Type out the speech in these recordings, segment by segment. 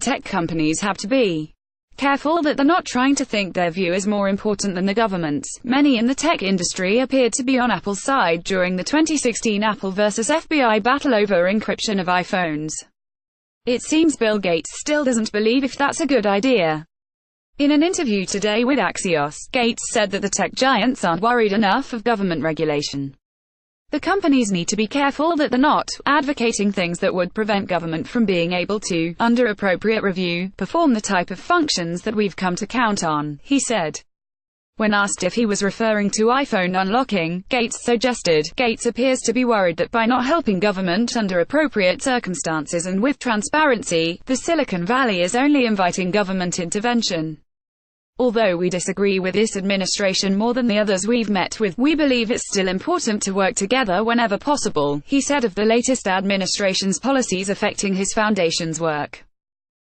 tech companies have to be careful that they're not trying to think their view is more important than the government's. Many in the tech industry appeared to be on Apple's side during the 2016 Apple versus FBI battle over encryption of iPhones. It seems Bill Gates still doesn't believe if that's a good idea. In an interview today with Axios, Gates said that the tech giants aren't worried enough of government regulation. The companies need to be careful that they're not advocating things that would prevent government from being able to, under appropriate review, perform the type of functions that we've come to count on, he said. When asked if he was referring to iPhone unlocking, Gates suggested, Gates appears to be worried that by not helping government under appropriate circumstances and with transparency, the Silicon Valley is only inviting government intervention. Although we disagree with this administration more than the others we've met with, we believe it's still important to work together whenever possible, he said of the latest administration's policies affecting his foundation's work.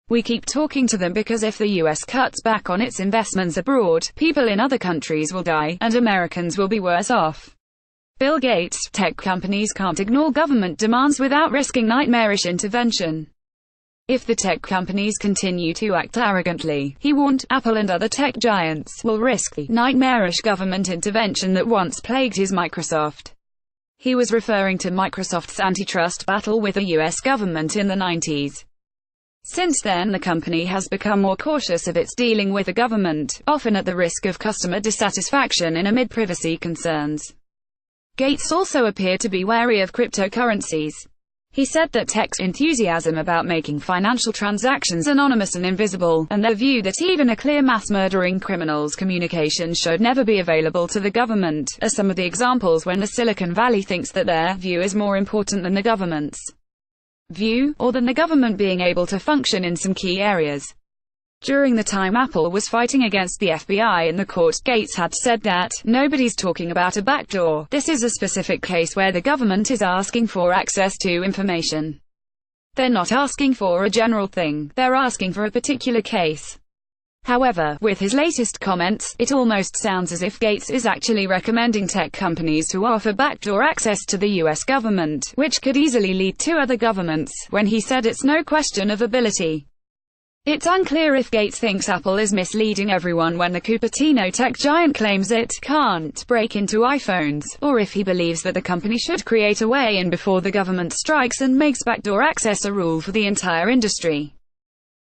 We keep talking to them because if the US cuts back on its investments abroad, people in other countries will die, and Americans will be worse off. Bill Gates, tech companies can't ignore government demands without risking nightmarish intervention. If the tech companies continue to act arrogantly, he warned, Apple and other tech giants will risk the nightmarish government intervention that once plagued his Microsoft. He was referring to Microsoft's antitrust battle with the US government in the 90s. Since then, the company has become more cautious of its dealing with the government, often at the risk of customer dissatisfaction and amid privacy concerns. Gates also appeared to be wary of cryptocurrencies. He said that tech's enthusiasm about making financial transactions anonymous and invisible, and their view that even a clear mass-murdering criminal's communication should never be available to the government, are some of the examples when the Silicon Valley thinks that their view is more important than the government's view, or than the government being able to function in some key areas. During the time Apple was fighting against the FBI in the court, Gates had said that, nobody's talking about a backdoor. This is a specific case where the government is asking for access to information. They're not asking for a general thing, they're asking for a particular case. However, with his latest comments, it almost sounds as if Gates is actually recommending tech companies to offer backdoor access to the US government, which could easily lead to other governments, when he said it's no question of ability. It's unclear if Gates thinks Apple is misleading everyone when the Cupertino tech giant claims it can't break into iPhones, or if he believes that the company should create a way in before the government strikes and makes backdoor access a rule for the entire industry.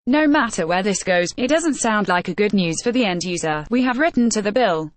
No matter where this goes, it doesn't sound like a good news for the end user. We have written to the Bill